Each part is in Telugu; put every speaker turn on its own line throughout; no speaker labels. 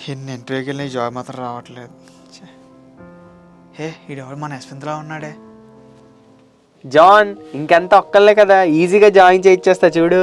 ఎన్ని ఇంటర్వ్యూకి వెళ్ళి జాబ్ మాత్రం రావట్లేదు. ఛే. హే ఈడెవడు మన యశ్వంత్లా ఉన్నాడే.
జాన్ ఇంకెంత ఒక్కళ్ళే కదా, ఈజీగా జాయిన్ చేయించేస్తా చూడు.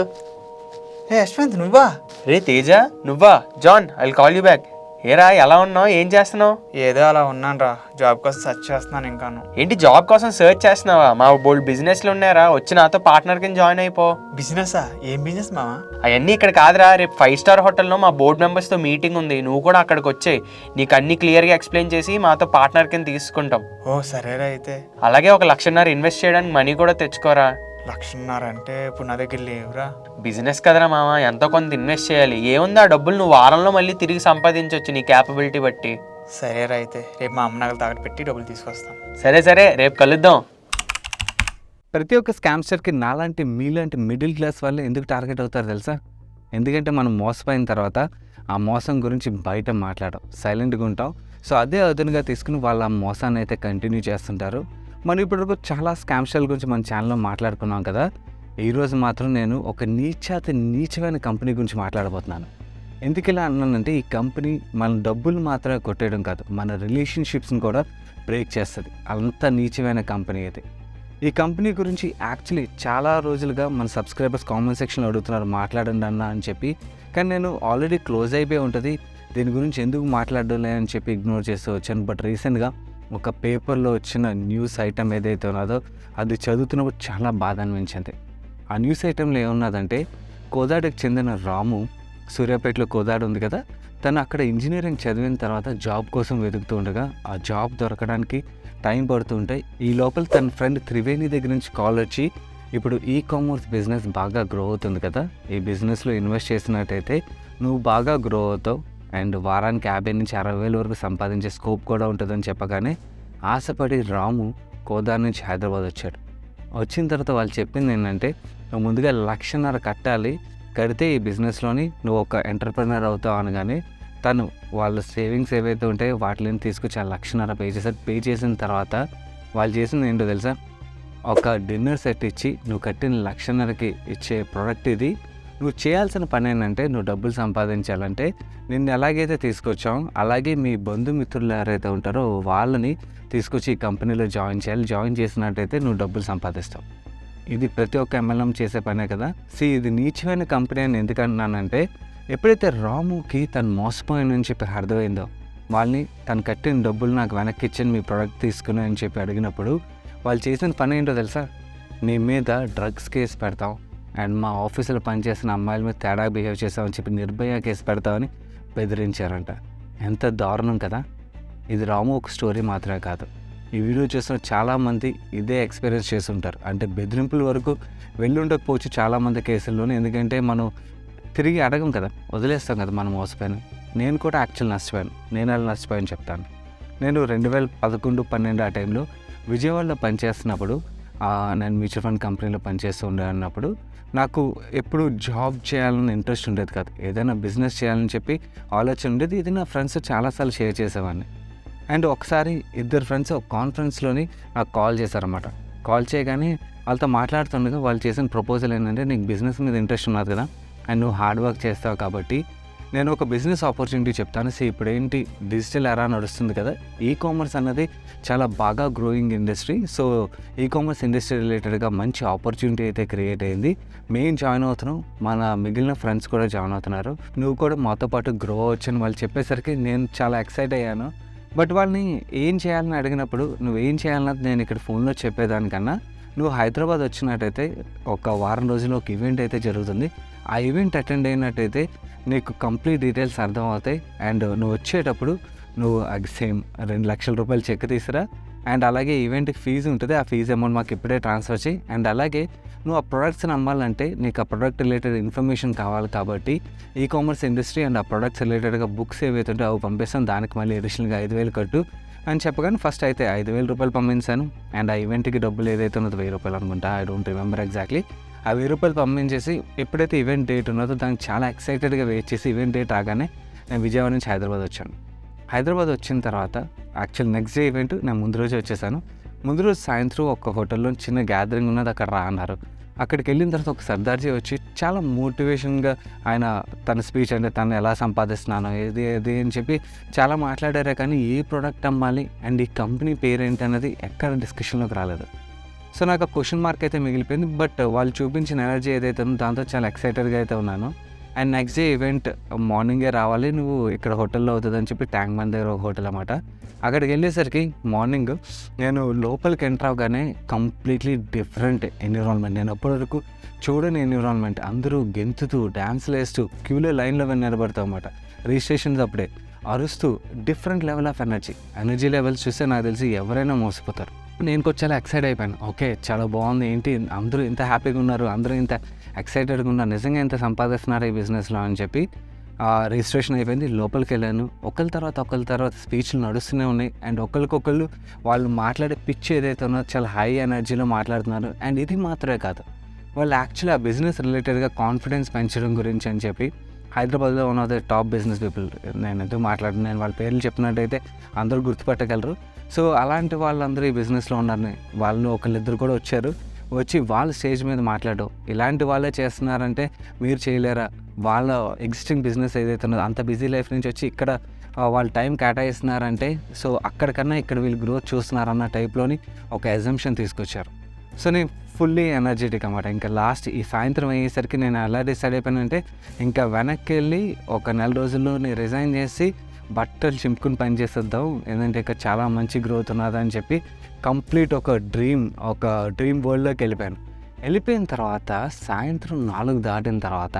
హే యశ్వంత్ నువ్వా?
రే తేజ నువ్వా? John I call you back. ఏరా ఎలా ఉన్నావు, ఏం చేస్తున్నావు?
ఏదో అలా ఉన్నాను రా, జాబ్ కోసం సెర్చ్ చేస్తున్నాను. ఇంకాను
ఏంటి జాబ్ కోసం సర్చ్ చేస్తున్నావా? మా బోల్డ్ బిజినెస్లు ఉన్నారా, వచ్చి నాతో పార్ట్నర్ కింద జాయిన్ అయిపో.
బిజినెసా? ఏం బిజినెస్ మావా?
అవన్నీ ఇక్కడ కాదురా, రేపు 5 స్టార్ హోటల్లో మా బోర్డు మెంబర్స్తో మీటింగ్ ఉంది, నువ్వు కూడా అక్కడికి వచ్చేయి. నీకు అన్ని క్లియర్గా ఎక్స్ప్లెయిన్ చేసి మాతో పార్ట్నర్ కింద తీసుకుంటాం.
ఓ సరేరా అయితే.
అలాగే 1,00,000 ఇన్వెస్ట్ చేయడానికి మనీ కూడా తెచ్చుకోరా.
1,00,000 అంటే ఇప్పుడు నా దగ్గర లేవురా.
బిజినెస్ కదరా మామ, ఎంతో కొంత ఇన్వెస్ట్ చేయాలి. ఏముంది, ఆ డబ్బులు నువ్వు వారంలో మళ్ళీ తిరిగి సంపాదించవచ్చు నీ క్యాపబిలిటీ బట్టి.
సరేరా అయితే, రేపు మా అమ్మ నగలు తాకట్టు పెట్టి డబ్బులు తీసుకొస్తాను.
సరే రేపు కలుద్దాం.
ప్రతి ఒక్క స్కామ్స్టర్కి నాలాంటి మీలాంటి మిడిల్ క్లాస్ వాళ్ళు ఎందుకు టార్గెట్ అవుతారు తెలుసా? ఎందుకంటే మనం మోసపోయిన తర్వాత ఆ మోసం గురించి బయట మాట్లాడడం, సైలెంట్గా ఉంటాం. సో అదే అదునుగా తీసుకుని వాళ్ళు ఆ మోసాన్ని అయితే కంటిన్యూ చేస్తుంటారు. మనం ఇప్పటివరకు చాలా స్కామ్స్టర్ల గురించి మన ఛానల్లో మాట్లాడుకున్నాం కదా. ఈరోజు మాత్రం నేను ఒక నీచమైన కంపెనీ గురించి మాట్లాడబోతున్నాను. ఎందుకు ఇలా అన్నానంటే, ఈ కంపెనీ మన డబ్బులు మాత్రమే కొట్టేయడం కాదు, మన రిలేషన్షిప్స్ని కూడా బ్రేక్ చేస్తుంది. అంత నీచమైన కంపెనీ ఇది. ఈ కంపెనీ గురించి యాక్చువల్లీ చాలా రోజులుగా మన సబ్స్క్రైబర్స్ కామెంట్ సెక్షన్లో అడుగుతున్నారు మాట్లాడండి అన్న అని చెప్పి. కానీ నేను ఆల్రెడీ క్లోజ్ అయిపోయి ఉంటుంది, దీని గురించి ఎందుకు మాట్లాడలే అని చెప్పి ఇగ్నోర్ చేస్తూ వచ్చాను. బట్ రీసెంట్గా ఒక పేపర్లో వచ్చిన న్యూస్ ఐటమ్ ఏదైతే ఉన్నదో అది చదువుతున్నప్పుడు చాలా బాధ అనిపించింది. ఆ న్యూస్ ఐటెంలో ఏమున్నదంటే, కోదాడకి చెందిన రాము, సూర్యాపేటలో కోదాడ ఉంది కదా, తను అక్కడ ఇంజనీరింగ్ చదివిన తర్వాత జాబ్ కోసం వెతుకుతూ ఉండగా ఆ జాబ్ దొరకడానికి టైం పడుతుంటే ఈ లోపల తన ఫ్రెండ్ త్రివేణి దగ్గర నుంచి కాల్ వచ్చి, ఇప్పుడు ఈ కామర్స్ బిజినెస్ బాగా గ్రో అవుతుంది కదా, ఈ బిజినెస్లో ఇన్వెస్ట్ చేసినట్టయితే నువ్వు బాగా గ్రో అవుతావు అండ్ వారానికి 50,000 నుంచి 60,000 వరకు సంపాదించే స్కోప్ కూడా ఉంటుందని చెప్పగానే ఆశపడి రాము కోదాడ నుంచి హైదరాబాద్ వచ్చాడు. వచ్చిన తర్వాత వాళ్ళు చెప్పింది ఏంటంటే, నువ్వు ముందుగా 1,00,000 కట్టాలి, కడితే ఈ బిజినెస్లోని నువ్వు ఒక ఎంటర్ప్రెనర్ అవుతావు అనగానే తను వాళ్ళ సేవింగ్స్ ఏవైతే ఉంటాయో వాటిని తీసుకొచ్చి 1,00,000 పే చేశారు. పే చేసిన తర్వాత వాళ్ళు చేసింది ఏంటో తెలుసా? ఒక డిన్నర్ సెట్ ఇచ్చి, నువ్వు కట్టిన 1,00,000కి ఇచ్చే ప్రోడక్ట్ ఇది, నువ్వు చేయాల్సిన పని ఏంటంటే, నువ్వు డబ్బులు సంపాదించాలంటే నిన్ను ఎలాగైతే తీసుకొచ్చావు అలాగే మీ బంధుమిత్రులు ఎవరైతే ఉంటారో వాళ్ళని తీసుకొచ్చి ఈ కంపెనీలో జాయిన్ చేయాలి. జాయిన్ చేసినట్టయితే నువ్వు డబ్బులు సంపాదిస్తావు. ఇది ప్రతి ఒక్క MLM చేసే పనే కదా. ఇది నీచమైన కంపెనీ అని ఎందుకన్నానంటే, ఎప్పుడైతే రాముకి తను మోసపోయానని చెప్పి అర్థమైందో, వాళ్ళని తను కట్టిన డబ్బులు నాకు వెనక్కి ఇచ్చాను, మీ ప్రోడక్ట్ తీసుకుని అని చెప్పి అడిగినప్పుడు వాళ్ళు చేసిన పని ఏంటో తెలుసా? నీ మీద డ్రగ్స్ కేసు పెడతాం అండ్ మా ఆఫీసులో పనిచేసిన అమ్మాయిల మీద తేడా బిహేవ్ చేస్తామని చెప్పి నిర్భయ కేసు పెడతామని బెదిరించారంట. ఎంత దారుణం కదా. ఇది రాము ఒక స్టోరీ మాత్రమే కాదు, ఈ వీడియో చూస్తున్న చాలామంది ఇదే ఎక్స్పీరియన్స్ చేస్తుంటారు. అంటే బెదిరింపుల వరకు వెళ్ళి ఉండకపోవచ్చు చాలామంది కేసుల్లోనే, ఎందుకంటే మనం తిరిగి అడగం కదా, వదిలేస్తాం కదా మనం మోసపోయాను. నేను కూడా యాక్చువల్ నష్టపోయాను. నేను అలా నష్టపోయాను చెప్తాను. నేను 2011-12 ఆ టైంలో విజయవాడలో పనిచేస్తున్నప్పుడు, నేను మ్యూచువల్ ఫండ్ కంపెనీలో పనిచేస్తూ ఉండేటప్పుడు నాకు ఎప్పుడు జాబ్ చేయాలని ఇంట్రెస్ట్ ఉండేది కాదు. ఏదైనా బిజినెస్ చేయాలని చెప్పి ఆలోచన ఉండేది. ఇది నా ఫ్రెండ్స్ చాలాసార్లు షేర్ చేసేవాడిని. అండ్ ఒకసారి 2 ఫ్రెండ్స్ ఒక కాన్ఫరెన్స్లోని నాకు కాల్ చేశారన్నమాట. కాల్ చేయగానే వాళ్ళతో మాట్లాడుతుండగా వాళ్ళు చేసిన ప్రపోజల్ ఏంటంటే, నీకు బిజినెస్ మీద ఇంట్రెస్ట్ ఉన్నది కదా అండ్ నువ్వు హార్డ్ వర్క్ చేస్తావు కాబట్టి నేను ఒక బిజినెస్ ఆపర్చునిటీ చెప్తాను. ఇప్పుడు ఏంటి, డిజిటల్ ఎరా నడుస్తుంది కదా, ఈ కామర్స్ అన్నది చాలా బాగా growing industry. So e commerce industry రిలేటెడ్గా మంచి ఆపర్చునిటీ అయితే క్రియేట్ అయింది. మేము జాయిన్ అవుతున్నాం, మన మిగిలిన ఫ్రెండ్స్ కూడా జాయిన్ అవుతున్నారు, నువ్వు కూడా మాతో పాటు గ్రో అవ్వచ్చు అని వాళ్ళు చెప్పేసరికి నేను చాలా ఎక్సైట్ అయ్యాను. బట్ వాళ్ళని ఏం చేయాలని అడిగినప్పుడు, నువ్వేం చేయాలన్నది నేను ఇక్కడ ఫోన్లో చెప్పేదానికన్నా నువ్వు హైదరాబాద్ వచ్చినట్టయితే ఒక వారం రోజుల్లో ఒక ఈవెంట్ అయితే జరుగుతుంది. ఆ ఈవెంట్ అటెండ్ అయినట్టయితే నీకు కంప్లీట్ డీటెయిల్స్ అర్థమవుతాయి. అండ్ నువ్వు వచ్చేటప్పుడు నువ్వు సేమ్ 2,00,000 రూపాయలు చెక్ తీసురా. అండ్ అలాగే ఈవెంట్కి ఫీజు ఉంటుంది, ఆ ఫీజు అమౌంట్ మాకు ఇప్పుడే ట్రాన్స్ఫర్ చేయి. అండ్ అలాగే నువ్వు ఆ ప్రొడక్ట్స్ని అమ్మాలంటే నీకు ఆ ప్రొడక్ట్ రిలేటెడ్ ఇన్ఫర్మేషన్ కావాలి కాబట్టి ఈ కామర్స్ ఇండస్ట్రీ అండ్ ఆ ప్రొడక్ట్స్ రిలేటెడ్గా బుక్స్ ఏవైతే ఉంటే అవి పంపిస్తాను, దానికి మళ్ళీ అడిషనల్గా 5,000 కట్టు అని చెప్పగానే ఫస్ట్ అయితే 5,000 రూపాయలు పంపించాను. అండ్ ఆ ఈవెంట్కి డబ్బులు ఏదైతే ఉన్నదో 1,000 రూపాయలు అనుకుంటా, ఐ డోంట్ రిమెంబర్ ఎగ్జాక్ట్లీ. ఆ 1,000 రూపాయలు పంపించేసి ఎప్పుడైతే ఈవెంట్ డేట్ ఉన్నదో దానికి చాలా ఎక్సైటెడ్గా వెయిట్ చేసి ఈవెంట్ డేట్ రాగానే నేను విజయవాడ నుంచి హైదరాబాద్ వచ్చాను. హైదరాబాద్ వచ్చిన తర్వాత యాక్చువల్ నెక్స్ట్ డే ఈవెంట్ నేను ముందు రోజే వచ్చేసాను. ముందు రోజు సాయంత్రం ఒక హోటల్లో చిన్న గ్యాదరింగ్ ఉన్నది, అక్కడ రా అన్నారు. అక్కడికి వెళ్ళిన తర్వాత ఒక సర్దార్జీ వచ్చి చాలా మోటివేషన్గా ఆయన తన స్పీచ్ అంటే తను ఎలా సంపాదిస్తున్నానో ఏది ఏది అని చెప్పి చాలా మాట్లాడారే, కానీ ఏ ప్రోడక్ట్ అమ్మాలి అండ్ ఈ కంపెనీ పేరేంటి అన్నది ఎక్కడ డిస్కషన్లోకి రాలేదు. సో నాకు ఆ క్వశ్చన్ మార్క్ అయితే మిగిలిపోయింది. బట్ వాళ్ళు చూపించిన ఎనర్జీ ఏదైతే ఉందో దాంతో చాలా ఎక్సైటెడ్గా అయితే ఉన్నాను. అండ్ నెక్స్ట్ డే ఈవెంట్ మార్నింగే రావాలి, నువ్వు ఇక్కడ హోటల్లో అవుతుందని చెప్పి ట్యాంక్ బండ్ దగ్గర ఒక హోటల్ అన్నమాట. అక్కడికి వెళ్ళేసరికి మార్నింగ్ నేను లోపలికి ఎంటర్ అవగానే కంప్లీట్లీ డిఫరెంట్ ఎన్విరాన్మెంట్. నేను అప్పటివరకు చూడని ఎన్విరాన్మెంట్. అందరూ గెంతుతూ డ్యాన్స్లు వేస్తూ క్యూలో లైన్లో నిలబడతాం అన్నమాట. రిజిస్ట్రేషన్స్ అప్పుడే అరుస్తూ different level of energy levels చూస్తే నాకు తెలిసి ఎవరైనా మోసపోతారు. నేను కూడా చాలా ఎక్సైట్ అయిపోయాను. ఓకే, చాలా బాగుంది, ఏంటి అందరూ ఇంత హ్యాపీగా ఉన్నారు, అందరూ ఇంత ఎక్సైటెడ్గా ఉన్నారు, నిజంగా ఎంత సంపాదిస్తున్నారు ఈ బిజినెస్లో అని చెప్పి రిజిస్ట్రేషన్ అయిపోయింది. లోపలికి వెళ్ళాను. ఒకరి తర్వాత స్పీచ్లు నడుస్తూనే ఉన్నాయి. అండ్ ఒకరికొకళ్ళు వాళ్ళు మాట్లాడే పిచ్ ఏదైతే ఉన్నదో చాలా హై ఎనర్జీలో మాట్లాడుతున్నారు. అండ్ ఇది మాత్రమే కాదు, వాళ్ళు యాక్చువల్లీ ఆ బిజినెస్ రిలేటెడ్గా కాన్ఫిడెన్స్ పెంచడం గురించి అని చెప్పి హైదరాబాద్లో ఉన్న టాప్ బిజినెస్ పీపుల్, నేను ఎందుకు నేను వాళ్ళ పేర్లు చెప్పినట్టయితే అందరూ గుర్తుపట్టగలరు. సో అలాంటి వాళ్ళందరూ ఈ బిజినెస్లో ఉన్నారని వాళ్ళు ఒకళ్ళిద్దరు కూడా వచ్చి వాళ్ళ స్టేజ్ మీద మాట్లాడడం, ఇలాంటి వాళ్ళే చేస్తున్నారంటే మీరు చేయలేరా, వాళ్ళ ఎగ్జిస్టింగ్ బిజినెస్ ఏదైతే ఉన్నదో అంత బిజీ లైఫ్ నుంచి వచ్చి ఇక్కడ వాళ్ళు టైం కేటాయిస్తున్నారంటే సో అక్కడికన్నా ఇక్కడ వీళ్ళు గ్రోత్ చూస్తున్నారన్న టైప్లోని ఒక అజంప్షన్ తీసుకొచ్చారు. సో నేను ఫుల్లీ ఎనర్జెటిక్ అన్నమాట. ఇంకా లాస్ట్ ఈ సాయంత్రం అయ్యేసరికి నేను ఎలా డిసైడ్ అయిపోయానంటే ఇంకా వెనక్కి వెళ్ళి ఒక 4 రోజుల్లో నేను రిజైన్ చేసి బట్టలు చింపుకుని పని చేసేద్దాం, ఎందుకంటే ఇక్కడ చాలా మంచి గ్రోత్ ఉన్నదని చెప్పి కంప్లీట్ ఒక డ్రీమ్ వరల్డ్లోకి వెళ్ళిపోయిన తర్వాత సాయంత్రం 4 దాటిన తర్వాత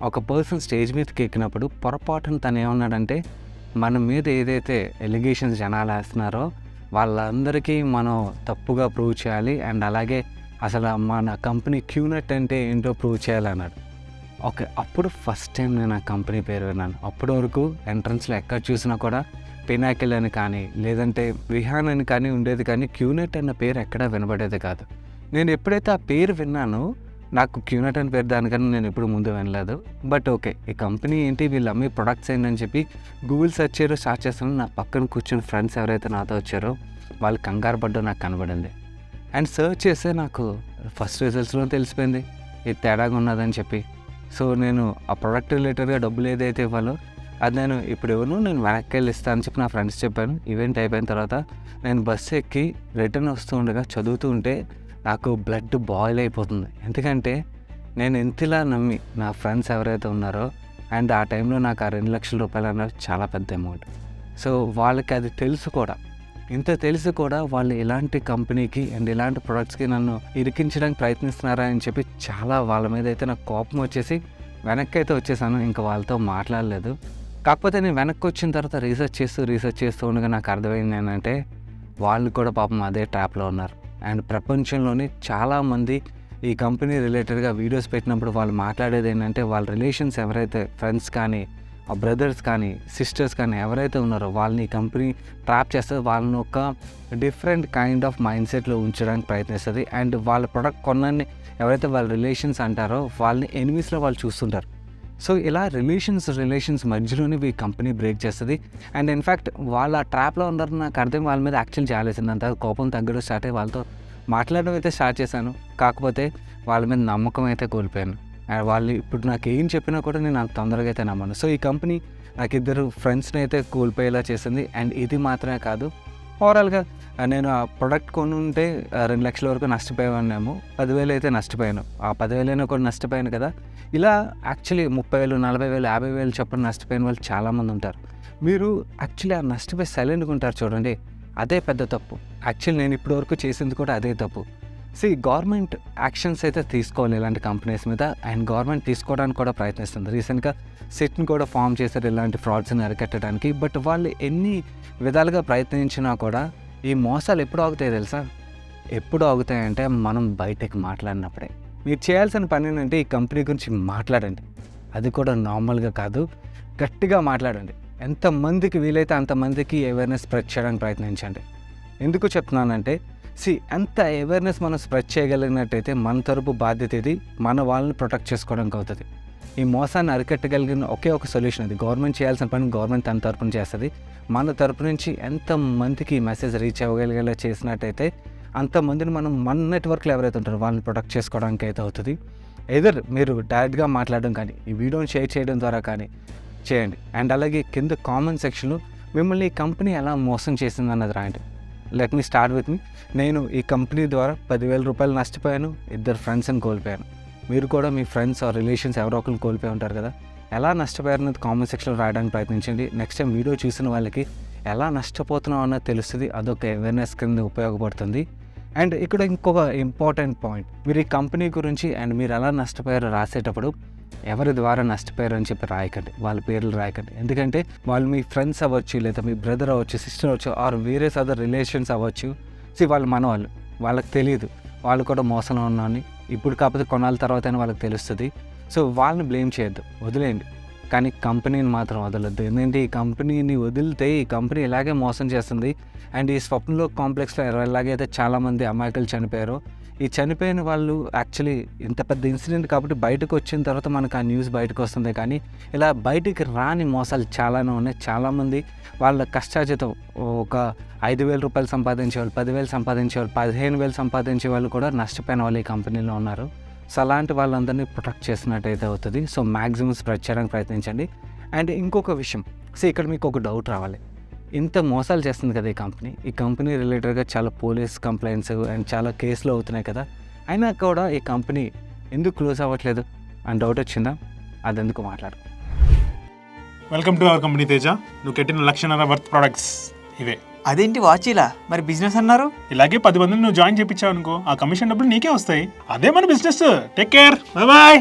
ఒక పర్సన్ స్టేజ్ మీదకి ఎక్కినప్పుడు పొరపాటున తను ఏమన్నాడంటే, మన మీద ఏదైతే ఎలిగేషన్స్ జనాలు వేస్తున్నారో వాళ్ళందరికీ మనం తప్పుగా ప్రూవ్ చేయాలి, అండ్ అలాగే అసలు మన కంపెనీ క్యూనెట్ అంటే ఏంటో ప్రూవ్ చేయాలన్నాడు. ఓకే, అప్పుడు ఫస్ట్ టైం నేను ఆ కంపెనీ పేరు విన్నాను. అప్పటి వరకు ఎంట్రన్స్లో ఎక్కడ చూసినా కూడా పినాకిల్ అని కానీ లేదంటే విహాన్ అని కానీ ఉండేది, కానీ క్యూనెట్ అన్న పేరు ఎక్కడా వినబడేది కాదు. నేను ఎప్పుడైతే ఆ పేరు విన్నానో నాకు క్యూనెట్ అని పేరు దానికన్నా నేను ఎప్పుడు ముందు వినలేదు. బట్ ఓకే, ఈ కంపెనీ ఏంటి, వీళ్ళు అమ్మే ప్రొడక్ట్స్ ఏంటని చెప్పి గూగుల్ సెర్చ్ చేయడం స్టార్ట్ చేస్తాను. నా పక్కన కూర్చుని ఫ్రెండ్స్ ఎవరైతే నాతో వచ్చారో వాళ్ళు కంగారు పడ్డం నాకు కనబడింది. అండ్ సెర్చ్ చేస్తే నాకు ఫస్ట్ రిజల్ట్స్లో తెలిసిపోయింది ఇది తేడాగా ఉన్నదని చెప్పి. సో నేను ఆ ప్రోడక్ట్ రిలేటెడ్గా డబ్బులు ఏదైతే ఇవ్వాలో అది నేను ఇప్పుడు ఇవ్వను, నేను వెనక్కి వెళ్ళి ఇస్తాను అని చెప్పి నా ఫ్రెండ్స్ చెప్పాను. ఈవెంట్ అయిపోయిన తర్వాత నేను బస్సు ఎక్కి రిటర్న్ వస్తూ ఉండగా చదువుతూ ఉంటే నాకు బ్లడ్ బాయిల్ అయిపోతుంది. ఎందుకంటే నేను ఎంతలా నమ్మి నా ఫ్రెండ్స్ ఎవరైతే ఉన్నారో, అండ్ ఆ టైంలో నాకు ఆ 2 లక్షల రూపాయలు అన్నది చాలా పెద్ద అమౌంట్. సో వాళ్ళకి అది తెలుసు కూడా, ఇంత తెలిసి కూడా వాళ్ళు ఇలాంటి కంపెనీకి అండ్ ఇలాంటి ప్రొడక్ట్స్కి నన్ను ఇరికించడానికి ప్రయత్నిస్తున్నారా అని చెప్పి చాలా వాళ్ళ మీద అయితే నాకు కోపం వచ్చేసి వెనక్కి అయితే వచ్చేసాను. ఇంకా వాళ్ళతో మాట్లాడలేదు. కాకపోతే నేను వెనక్కి వచ్చిన తర్వాత రీసెర్చ్ చేస్తూ ఉండగా నాకు అర్థమైంది ఏంటంటే వాళ్ళు కూడా పాపం అదే ట్రాప్లో ఉన్నారు. అండ్ ప్రపంచంలోని చాలామంది ఈ కంపెనీ రిలేటెడ్గా వీడియోస్ పెట్టినప్పుడు వాళ్ళు మాట్లాడేది ఏంటంటే వాళ్ళ రిలేషన్స్ ఎవరైతే ఫ్రెండ్స్ కానీ ఆ బ్రదర్స్ కానీ సిస్టర్స్ కానీ ఎవరైతే ఉన్నారో వాళ్ళని ఈ కంపెనీ ట్రాప్ చేస్తే వాళ్ళని ఒక డిఫరెంట్ కైండ్ ఆఫ్ మైండ్ సెట్లో ఉంచడానికి ప్రయత్నిస్తుంది. అండ్ వాళ్ళ ప్రొడక్ట్ కొన్నాన్ని ఎవరైతే వాళ్ళ రిలేషన్స్ అంటారో వాళ్ళని ఎనిమీస్లో వాళ్ళు చూస్తుంటారు. సో ఇలా రిలేషన్స్ మధ్యలోనే ఈ కంపెనీ బ్రేక్ చేస్తుంది. అండ్ ఇన్ఫ్యాక్ట్ వాళ్ళ ట్రాప్లో ఉన్నారని నాకు అర్థం వాళ్ళ మీద యాక్చువల్ చేయాల్సింది. అంత కోపం తగ్గడం స్టార్ట్ అయ్యి వాళ్ళతో మాట్లాడడం అయితే స్టార్ట్ చేశాను. కాకపోతే వాళ్ళ మీద నమ్మకం అయితే కోల్పోయాను. వాళ్ళు ఇప్పుడు నాకు ఏం చెప్పినా కూడా నేను అంత తొందరగా అయితే నమ్మను. సో ఈ కంపెనీ నాకు 2 ఫ్రెండ్స్ని అయితే కోల్పోయేలా చేసింది. అండ్ ఇది మాత్రమే కాదు, ఓవరాల్గా నేను ఆ ప్రోడక్ట్ కొని ఉంటే 2 లక్షల వరకు నష్టపోయానేమో, 10,000 అయితే నష్టపోయాను. ఆ 10,000 కూడా నష్టపోయాను కదా. ఇలా యాక్చువల్లీ 30,000, 40,000, 50,000 చొప్పున నష్టపోయిన వాళ్ళు చాలామంది ఉంటారు. మీరు యాక్చువల్లీ ఆ నష్టపోయి సైలెంట్గా ఉంటారు చూడండి, అదే పెద్ద తప్పు. యాక్చువల్లీ నేను ఇప్పటివరకు చేసింది కూడా అదే తప్పు. గవర్నమెంట్ యాక్షన్స్ అయితే తీసుకోవాలి ఇలాంటి కంపెనీస్ మీద, అండ్ గవర్నమెంట్ తీసుకోవడానికి కూడా ప్రయత్నిస్తుంది. రీసెంట్గా సిట్ని కూడా ఫామ్ చేశారు ఇలాంటి ఫ్రాడ్స్ని అరికట్టడానికి. బట్ వాళ్ళు ఎన్ని విధాలుగా ప్రయత్నించినా కూడా ఈ మోసాలు ఎప్పుడు ఆగుతాయి తెలుసా? ఎప్పుడు ఆగుతాయంటే మనం బయటకు మాట్లాడినప్పుడే. మీరు చేయాల్సిన పని ఏంటంటే ఈ కంపెనీ గురించి మాట్లాడండి. అది కూడా నార్మల్గా కాదు, గట్టిగా మాట్లాడండి. ఎంతమందికి వీలైతే అంతమందికి అవేర్నెస్ స్ప్రెడ్ చేయడానికి ప్రయత్నించండి. ఎందుకు చెప్తున్నానంటే ఎంత అవేర్నెస్ మనం స్ప్రెడ్ చేయగలిగినట్టయితే మన తరపు బాధ్యత ఇది, మన వాళ్ళని ప్రొటెక్ట్ చేసుకోవడానికి అవుతుంది. ఈ మోసాన్ని అరికట్టగలిగిన ఒకే ఒక సొల్యూషన్ అది. గవర్నమెంట్ చేయాల్సిన పని గవర్నమెంట్ తన తరపున చేస్తుంది. మన తరపు నుంచి ఎంతమందికి మెసేజ్ రీచ్ అవ్వగలిగేలా చేసినట్టయితే అంతమందిని మనం మన నెట్వర్క్లో ఎవరైతే ఉంటారో వాళ్ళని ప్రొటెక్ట్ చేసుకోవడానికి అయితే అవుతుంది. ఎదర్ మీరు డైరెక్ట్గా మాట్లాడడం కానీ ఈ వీడియోని షేర్ చేయడం ద్వారా కానీ చేయండి. అండ్ అలాగే కింద కామెంట్ సెక్షన్లో మిమ్మల్ని ఈ కంపెనీ ఎలా మోసం చేసింది అన్నది రాయండి. Let me start with me. నేను ఈ కంపెనీ ద్వారా 10,000 రూపాయలు నష్టపోయాను, 2 ఫ్రెండ్స్ని కోల్పోయాను. మీరు కూడా మీ ఫ్రెండ్స్ ఆర్ రిలేషన్స్ ఎవరో ఒకరిని కోల్పోయి ఉంటారు కదా, ఎలా నష్టపోయారన్నది కామెంట్ సెక్షన్లో రాయడానికి ప్రయత్నించండి. నెక్స్ట్ టైం వీడియో చూసిన వాళ్ళకి ఎలా నష్టపోతున్నాం అన్నది తెలుస్తుంది, అదొక అవేర్నెస్ కింద ఉపయోగపడుతుంది. అండ్ ఇక్కడ ఇంకొక ఇంపార్టెంట్ పాయింట్, మీరు ఈ కంపెనీ గురించి అండ్ మీరు ఎలా నష్టపోయారో రాసేటప్పుడు ఎవరి ద్వారా నష్టపోయారు అని చెప్పి రాయకండి, వాళ్ళ పేర్లు రాయకండి. ఎందుకంటే వాళ్ళు మీ ఫ్రెండ్స్ అవ్వచ్చు, లేదా మీ బ్రదర్ అవ్వచ్చు, సిస్టర్ అవ్వచ్చు, ఆర్ వేరియస్ అదర్ రిలేషన్స్ అవ్వచ్చు. వాళ్ళు మన వాళ్ళు, వాళ్ళకి తెలియదు వాళ్ళు కూడా మోసంలో ఉన్నారని. ఇప్పుడు కాకపోతే కొన్నాళ్ళ తర్వాత అయినా వాళ్ళకి తెలుస్తుంది. సో వాళ్ళని బ్లేమ్ చేయొద్దు, వదిలేయండి. కానీ కంపెనీని మాత్రం వదలొద్దు. ఎందుకంటే ఈ కంపెనీని వదిలితే ఈ కంపెనీ ఇలాగే మోసం చేస్తుంది. అండ్ ఈ స్వప్నలో కాంప్లెక్స్లో ఎలాగైతే చాలామంది అమాయకులు చనిపోయారో, ఈ చనిపోయిన వాళ్ళు యాక్చువల్లీ ఇంత పెద్ద ఇన్సిడెంట్ కాబట్టి బయటకు వచ్చిన తర్వాత మనకు ఆ న్యూస్ బయటకు వస్తుంది. కానీ ఇలా బయటికి రాని మోసాలు చాలానే ఉన్నాయి. చాలామంది వాళ్ళ కష్టార్జితం ఒక 5,000 రూపాయలు సంపాదించేవాళ్ళు, 10,000 సంపాదించేవాళ్ళు, 15,000 సంపాదించే వాళ్ళు కూడా నష్టపోయిన వాళ్ళు ఈ కంపెనీలో ఉన్నారు. సో అలాంటి వాళ్ళందరినీ ప్రొటెక్ట్ చేసినట్టయితే అవుతుంది. సో మ్యాక్సిమం స్ప్రెడ్ చేయడానికి ప్రయత్నించండి. అండ్ ఇంకొక విషయం, సో ఇక్కడ మీకు ఒక డౌట్ రావాలి, ఇంత మోసాలు చేస్తుంది కదా ఈ కంపెనీ రిలేటెడ్గా చాలా పోలీస్ కంప్లైంట్స్ అండ్ చాలా కేసులు అవుతున్నాయి కదా, అయినా కూడా ఈ కంపెనీ ఎందుకు క్లోజ్ అవ్వట్లేదు అని డౌట్ వచ్చిందా? అది ఎందుకు మాట్లాడు.
Welcome to our company Teja. నువ్వు కట్టిన 1,00,000 వర్త్ ప్రొడక్ట్స్ ఇవే.
అదేంటి వాచీలా? మరి బిజినెస్ అన్నారు?
ఇలాగే 10 మందిని నువ్వు జాయిన్ చేయించావు అనుకో, ఆ కమిషన్ డబ్బులు నీకే వస్తాయి. అదే మన business. Take care, bye bye.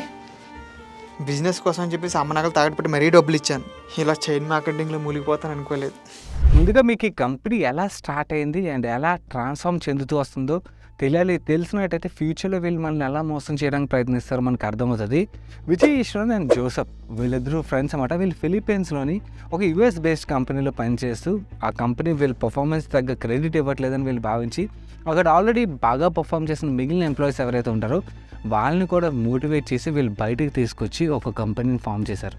Business కోసం అని చెప్పి సామాన్లు తాగట్టు మరీ డబ్బులు ఇచ్చాను. ఇలా చైన్ మార్కెటింగ్లో మూలిగిపోతాను అనుకోలేదు.
ముందుగా మీకు ఈ కంపెనీ ఎలా స్టార్ట్ అయింది అండ్ ఎలా ట్రాన్స్ఫార్మ్ చెందుతూ వస్తుందో తెలిసినట్టయితే ఫ్యూచర్లో వీళ్ళు మనల్ని ఎలా మోసం చేయడానికి ప్రయత్నిస్తారో మనకు అర్థమవుతుంది. విజయ్ ఈశ్వరన్ అండ్ జోసెఫ్ వీళ్ళిద్దరూ ఫ్రెండ్స్ అన్నమాట. వీళ్ళు ఫిలిప్పీన్స్లోని ఒక US బేస్డ్ కంపెనీలో పనిచేస్తూ ఆ కంపెనీ వీళ్ళ పర్ఫార్మెన్స్ తగ్గ క్రెడిట్ ఇవ్వట్లేదని వీళ్ళు భావించి అక్కడ ఆల్రెడీ బాగా పర్ఫామ్ చేసిన మిగిలిన ఎంప్లాయీస్ ఎవరైతే ఉంటారో వాళ్ళని కూడా మోటివేట్ చేసి వీళ్ళు బయటికి తీసుకొచ్చి ఒక కంపెనీని ఫామ్ చేశారు.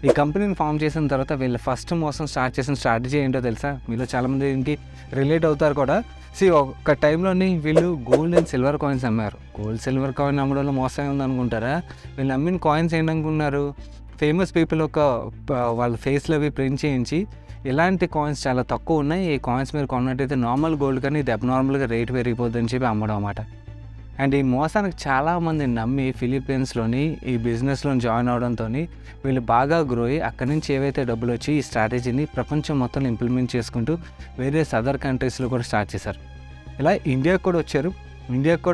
ఈ కంపెనీని ఫామ్ చేసిన తర్వాత వీళ్ళు ఫస్ట్ మోసం స్టార్ట్ చేసిన స్ట్రాటజీ ఏంటో తెలుసా? మీలో చాలామంది దీనికి రిలేట్ అవుతారు కూడా. ఒక టైంలోని వీళ్ళు గోల్డ్ అండ్ సిల్వర్ కాయిన్స్ అమ్మారు. గోల్డ్ సిల్వర్ కాయిన్ అమ్మడంలో మోసం ఉంది అనుకుంటారా? వీళ్ళు అమ్మిన కాయిన్స్ ఏంటనుకున్నారు? ఫేమస్ పీపుల్ వాళ్ళ ఫేస్లో అవి ప్రింట్ చేయించి ఇలాంటి కాయిన్స్ చాలా తక్కువ ఉన్నాయి, ఈ కాయిన్స్ మీరు కొన్నట్టయితే నార్మల్ గోల్డ్ కానీ ఇది అబ్నార్మల్గా రేట్ పెరిగిపోద్దని చెప్పి అమ్మడం అన్నమాట. అండ్ ఈ మోసానికి చాలామంది నమ్మి ఫిలిప్పీన్స్లోని ఈ బిజినెస్లో జాయిన్ అవడంతో వీళ్ళు బాగా గ్రో అయ్యి అక్కడి నుంచి ఏవైతే డబ్బులు వచ్చి ఈ స్ట్రాటజీని ప్రపంచం మొత్తం ఇంప్లిమెంట్ చేసుకుంటూ వేరే అదర్ కంట్రీస్లో కూడా స్టార్ట్ చేశారు. ఇలా ఇండియాకి కూడా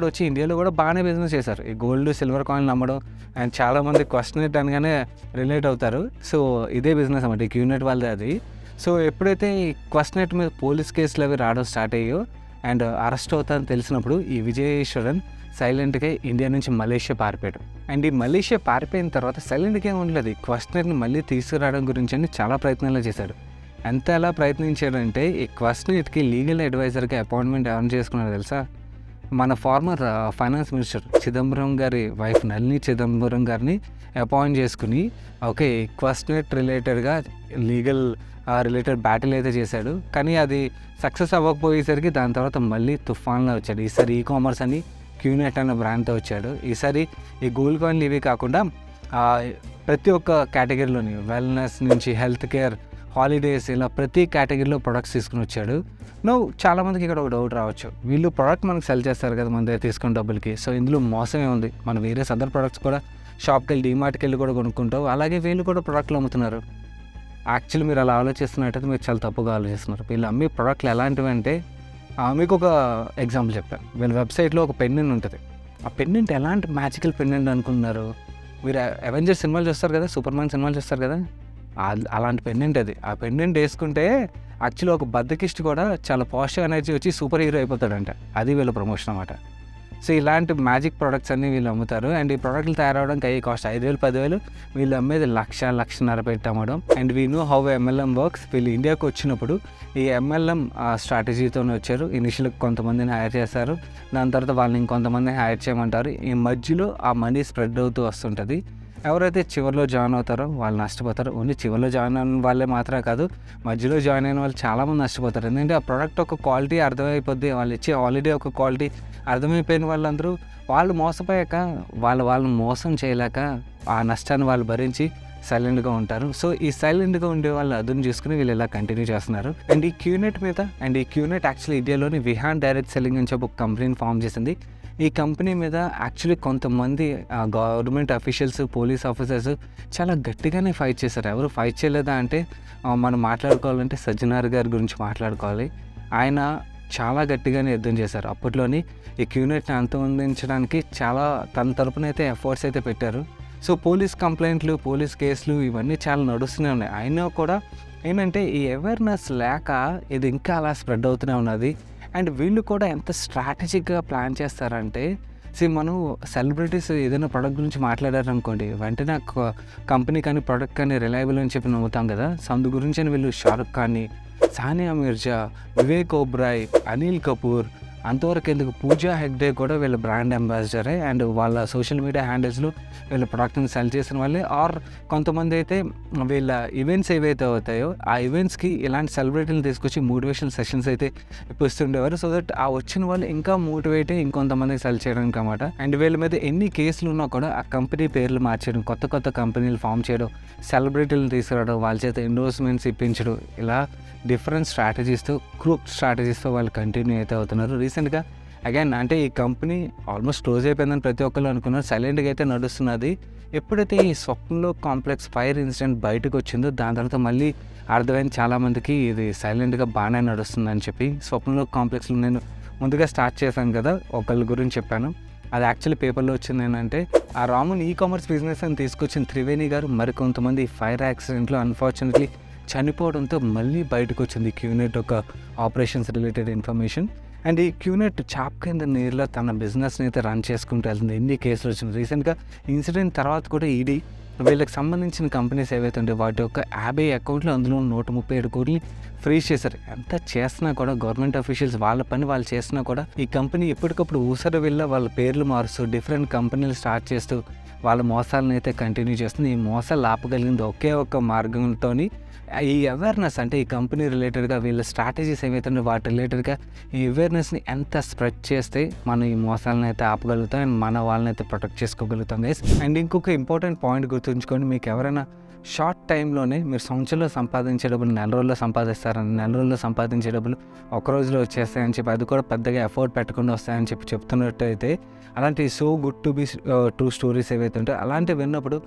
వచ్చి ఇండియాలో కూడా బాగానే బిజినెస్ చేశారు. ఈ గోల్డ్ సిల్వర్ కాయిన్ అమ్మడం అండ్ చాలామంది క్వశ్చన్ అనగానే రిలేట్ అవుతారు. సో ఇదే బిజినెస్ అన్నమాట, ఈ క్యూనెట్ వాళ్ళది అది. సో ఎప్పుడైతే ఈ క్వశ్చన్ మీద పోలీస్ కేసులు అవి రావడం స్టార్ట్ అయ్యో అండ్ అరెస్ట్ అవుతారని తెలిసినప్పుడు ఈ విజయేశ్వరన్ సైలెంట్గా ఇండియా నుంచి మలేషియా పారిపోయాడు. అండ్ ఈ మలేషియా పారిపోయిన తర్వాత సైలెంట్గా ఏమి ఉండలేదు, క్వశ్చనర్ని మళ్ళీ తీసుకురావడం గురించి అని చాలా ప్రయత్నాలు చేశాడు. ఎంత ఎలా ప్రయత్నించాడంటే ఈ క్వశ్చనర్కి లీగల్ అడ్వైజర్గా అపాయింట్మెంట్ ఎవరు చేసుకున్నారో తెలుసా? మన ఫార్మర్ ఫైనాన్స్ మినిస్టర్ చిదంబరం గారి వైఫ్ నళిని చిదంబరం గారిని అపాయింట్ చేసుకుని ఓకే క్వశ్చనర్ రిలేటెడ్గా లీగల్ రిలేటెడ్ బ్యాటిల్ అయితే చేశాడు. కానీ అది సక్సెస్ అవ్వకపోయేసరికి దాని తర్వాత మళ్ళీ తుఫాన్లో వచ్చాడు. ఈసారి కామర్స్ అని క్యూనెట్ అనే బ్రాండ్తో వచ్చాడు. ఈసారి ఈ గోల్డ్ కాయిన్లు ఇవి కాకుండా ప్రతి ఒక్క కేటగిరీలోని వెల్నెస్ నుంచి హెల్త్ కేర్, హాలిడేస్, ఇలా ప్రతి కేటగిరీలో ప్రొడక్ట్స్ తీసుకుని వచ్చాడు. చాలామందికి ఇక్కడ ఒక డౌట్ రావచ్చు, వీళ్ళు ప్రోడక్ట్ మనకు సెల్ చేస్తారు కదా మన దగ్గర తీసుకున్న డబ్బులకి, సో ఇందులో మోసమే ఉంది, మనం వేరే అదర్ ప్రొడక్ట్స్ కూడా షాప్కి వెళ్ళి డిమార్ట్కి వెళ్ళి కూడా కొనుక్కుంటాం, అలాగే వీళ్ళు కూడా ప్రొడక్ట్లు అమ్ముతున్నారు. యాక్చువల్లీ మీరు అలా ఆలోచిస్తున్నట్టయితే మీరు చాలా తప్పుగా ఆలోచిస్తున్నారు. వీళ్ళు అమ్మే ప్రోడక్ట్లు ఎలాంటివి అంటే మీకు ఒక ఎగ్జాంపుల్ చెప్తాను. వీళ్ళ వెబ్సైట్లో ఒక పెండెంట్ ఉంటుంది. ఆ పెండెంట్ ఎలాంటి మ్యాజికల్ పెండెంట్ అనుకున్నారు? మీరు అవెంజర్స్ సినిమాలు చూస్తారు కదా, సూపర్ మ్యాన్ సినిమాలు చూస్తారు కదా, అలాంటి పెండెంట్ అది. ఆ పెండెంట్ వేసుకుంటే యాక్చువల్లీ ఒక బద్దకిష్టి కూడా చాలా పాజిటివ్ ఎనర్జీ వచ్చి సూపర్ హీరో అయిపోతాడంట. అది వీళ్ళ ప్రమోషన్ అన్నమాట. సో ఇలాంటి మ్యాజిక్ ప్రోడక్ట్స్ అన్నీ వీళ్ళు అమ్ముతారు. అండ్ ఈ ప్రోడక్ట్లు తయారవడానికి అయ్యే కాస్ట్ 5,000 10,000, వీళ్ళు అమ్మేది 1,00,000 పెట్టి అమ్మడం. And we know how MLM works. వీళ్ళు ఇండియాకి వచ్చినప్పుడు ఈ MLM స్ట్రాటజీతోనే వచ్చారు. ఇనిషియల్గా కొంతమందిని హైర్ చేస్తారు, దాని తర్వాత వాళ్ళని ఇంకొంతమందిని హైర్ చేయమంటారు. ఈ మధ్యలో ఆ మనీ స్ప్రెడ్ అవుతూ వస్తుంటుంది. ఎవరైతే చివరిలో జాయిన్ అవుతారో వాళ్ళు నష్టపోతారు. ఓన్లీ చివరిలో జాయిన్ అయిన వాళ్ళే మాత్రమే కాదు, మధ్యలో జాయిన్ అయిన వాళ్ళు చాలామంది నష్టపోతారు. ఎందుకంటే ఆ ప్రోడక్ట్ ఒక క్వాలిటీ అర్థమైపోద్ది, వాళ్ళు ఇచ్చే ఆల్రెడీ ఒక క్వాలిటీ అర్థమైపోయిన వాళ్ళందరూ వాళ్ళు మోసపోయాక వాళ్ళని మోసం చేయలేక ఆ నష్టాన్ని వాళ్ళు భరించి సైలెంట్గా ఉంటారు. సో ఈ సైలెంట్గా ఉండే వాళ్ళు అదును చూసుకుని వీళ్ళు ఇలా కంటిన్యూ చేస్తున్నారు. అండ్ ఈ క్యూనెట్ మీద యాక్చువల్లీ ఇండియాలోని విహాన్ డైరెక్ట్ సెల్లింగ్ అని చెప్పి ఒక కంపెనీని ఫామ్ చేసింది. ఈ కంపెనీ మీద యాక్చువల్లీ కొంతమంది గవర్నమెంట్ అఫీషియల్స్, పోలీస్ ఆఫీసర్స్ చాలా గట్టిగానే ఫైట్ చేశారు. ఎవరు ఫైట్ చేయలేదా అంటే మనం మాట్లాడుకోవాలంటే సజ్జనార్ గారి గురించి మాట్లాడుకోవాలి. ఆయన చాలా గట్టిగానే యుద్ధం చేశారు. అప్పట్లోని ఈ క్యూనెట్ని అంతమొందించడానికి చాలా తన తరపున అయితే ఎఫర్ట్స్ అయితే పెట్టారు. సో పోలీస్ కంప్లైంట్లు, పోలీస్ కేసులు ఇవన్నీ చాలా నడుస్తూనే ఉన్నాయి. అయినా కూడా ఏంటంటే ఈ అవేర్నెస్ లేక ఇది ఇంకా అలా స్ప్రెడ్ అవుతూనే ఉన్నది. అండ్ వీళ్ళు కూడా ఎంత స్ట్రాటజిక్గా ప్లాన్ చేస్తారంటే, మనం సెలబ్రిటీస్ ఏదైనా ప్రోడక్ట్ గురించి మాట్లాడారనుకోండి, వెంటనే కంపెనీ కానీ ప్రోడక్ట్ కానీ రిలయబుల్ అని చెప్పి నమ్ముతాం కదా. సో అందు గురించి వీళ్ళు షారుఖ్ ఖాన్ని, సానియా మిర్జా, వివేక్ ఓబ్రాయ్, అనిల్ కపూర్, అంతవరకు ఎందుకు పూజా హెగ్డే కూడా వీళ్ళ బ్రాండ్ అంబాసిడరే. అండ్ వాళ్ళ సోషల్ మీడియా హ్యాండిల్స్లో వీళ్ళ ప్రోడక్ట్ని సెల్ చేసిన వాళ్ళే. ఆర్ కొంతమంది అయితే వీళ్ళ ఈవెంట్స్ ఏవైతే అవుతాయో ఆ ఈవెంట్స్కి ఇలాంటి సెలబ్రిటీలు తీసుకొచ్చి మోటివేషనల్ సెషన్స్ అయితే ఇస్తుండేవారు. సో దట్ ఆ వచ్చిన వాళ్ళు ఇంకా మోటివేట్ ఇంకొంతమందికి సెల్ చేయడానికి అన్నమాట. అండ్ వీళ్ళ మీద ఎన్ని కేసులు ఉన్నా కూడా ఆ కంపెనీ పేర్లు మార్చడం, కొత్త కంపెనీలు ఫామ్ చేయడం, సెలబ్రిటీలు తీసుకురావడం, వాళ్ళ చేత ఎండోర్స్మెంట్స్ ఇప్పించడం, ఇలా డిఫరెంట్ స్ట్రాటజీస్తో, గ్రూప్ స్ట్రాటజీస్తో వాళ్ళు కంటిన్యూ అయితే అవుతున్నారు. రీసెంట్గా అగైన్ అంటే ఈ కంపెనీ ఆల్మోస్ట్ క్లోజ్ అయిపోయిందని ప్రతి ఒక్కరు అనుకున్నారు. సైలెంట్గా అయితే నడుస్తున్నది. ఎప్పుడైతే ఈ స్వప్నలో కాంప్లెక్స్ ఫైర్ ఇన్సిడెంట్ బయటకు వచ్చిందో దాని తర్వాత మళ్ళీ అర్థమైంది చాలామందికి ఇది సైలెంట్గా బాగానే నడుస్తుందని చెప్పి. స్వప్నలో కాంప్లెక్స్లో నేను ముందుగా స్టార్ట్ చేశాను కదా, ఒకళ్ళ గురించి చెప్పాను. అది యాక్చువల్లీ పేపర్లో వచ్చింది ఏంటంటే, ఆ రాముని కామర్స్ బిజినెస్ అని తీసుకొచ్చిన త్రివేణి గారు మరికొంతమంది ఫైర్ యాక్సిడెంట్లో అన్ఫార్చునేట్లీ చనిపోవడంతో మళ్ళీ బయటకు వచ్చింది క్యూనెట్ ఒక ఆపరేషన్స్ రిలేటెడ్ ఇన్ఫర్మేషన్. అండ్ ఈ క్యూనెట్ చాప్ కింద నీరులో తన బిజినెస్ని అయితే రన్ చేసుకుంటూ వెళ్తుంది. ఎన్ని కేసులు వచ్చినాయి. రీసెంట్గా ఇన్సిడెంట్ తర్వాత కూడా ఈడీ వీళ్ళకి సంబంధించిన కంపెనీస్ ఏవైతే ఉంటాయో వాటి యొక్క 50 అకౌంట్లు, అందులో 137 కోట్లని ఫ్రీజ్ చేశారు. ఎంత చేసినా కూడా గవర్నమెంట్ అఫీషియల్స్ వాళ్ళ పని వాళ్ళు చేసినా కూడా ఈ కంపెనీ ఎప్పటికప్పుడు ఊసర వెళ్ళ వాళ్ళ పేర్లు మారుస్తూ డిఫరెంట్ కంపెనీలు స్టార్ట్ చేస్తూ వాళ్ళ మోసాలను అయితే కంటిన్యూ చేస్తుంది. ఈ మోసాలు ఆపగలిగింది ఒకే ఒక మార్గంతో ఈ అవేర్నెస్, అంటే ఈ కంపెనీ రిలేటెడ్గా వీళ్ళ స్ట్రాటజీస్ ఏవైతే ఉన్నాయో వాటి రిలేటెడ్గా ఈ అవేర్నెస్ని ఎంత స్ప్రెడ్ చేస్తే మనం ఈ మోసాలను అయితే ఆపగలుగుతాం అండ్ మన వాళ్ళని అయితే ప్రొటెక్ట్ చేసుకోగలుగుతాం గైస్. అండ్ ఇంకొక ఇంపార్టెంట్ పాయింట్ గుర్తుంచుకోండి, మీకు ఎవరైనా షార్ట్ టైంలోనే మీరు సంవత్సరంలో సంపాదించే డబ్బులు 4 రోజుల్లో సంపాదిస్తారని, 4 రోజుల్లో సంపాదించే డబ్బులు ఒక రోజులో వచ్చేస్తాయని చెప్పి, అది కూడా పెద్దగా ఎఫర్ట్ పెట్టకుండా వస్తాయని చెప్పి చెప్తున్నట్టయితే, అలాంటి so good to be true stories ఏవైతే ఉంటాయో అలాంటివి విన్నప్పుడు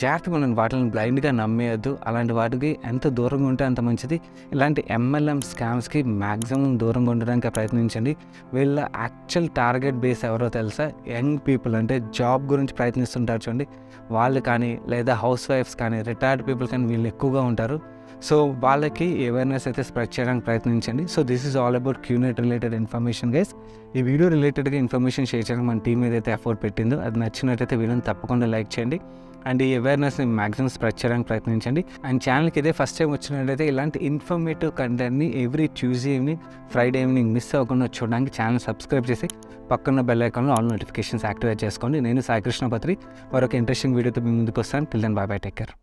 జాగ్రత్తగా ఉండండి. వాటిని బ్లైండ్గా నమ్మేయద్దు. అలాంటి వాటికి ఎంత దూరంగా ఉంటే అంత మంచిది. ఇలాంటి MLM స్కామ్స్కి మ్యాక్సిమం దూరంగా ఉండడానికి ప్రయత్నించండి. వీళ్ళ యాక్చువల్ టార్గెట్ బేస్ ఎవరో తెలుసా? యంగ్ పీపుల్, అంటే జాబ్ గురించి ప్రయత్నిస్తుంటారు చూడండి వాళ్ళు కానీ, లేదా హౌస్ వైఫ్స్ కానీ, రిటైర్డ్ పీపుల్ కానీ వీళ్ళు ఎక్కువగా ఉంటారు. సో వాళ్ళకి అవేర్నెస్ అయితే స్ప్రెడ్ చేయడానికి ప్రయత్నించండి. So this is all about QNet related information guys. ఈ వీడియో రిలేటెడ్గా ఇన్ఫర్మేషన్ షేర్ చేయడానికి మన టీం ఏదైతే ఎఫర్ట్ పెట్టిందో అది నచ్చినట్టయితే వీడియోని తప్పకుండా లైక్ చేయండి. అండ్ ఈ అవేర్నెస్ని మ్యాక్సిమం స్ప్రెడ్ చేయడానికి ప్రయత్నించండి. అండ్ ఛానల్కి ఇదే ఫస్ట్ టైం వచ్చినట్టయితే ఇలాంటి ఇన్ఫర్మేటివ్ కంటెంట్ని every Tuesday evening, Friday evening miss అవ్వకుండా చూడడానికి ఛానల్ సబ్స్క్రైబ్ చేసి పక్కన బెల్ ఐకాన్లో ఆల్ నోటిఫికేషన్స్ యాక్టివేట్ చేసుకోండి. నేను సాయి కృష్ణ పత్రి మరొక ఇంట్రెస్టింగ్ వీడియోతో మీ ముందుకు వస్తాను. Till then bye bye, take care.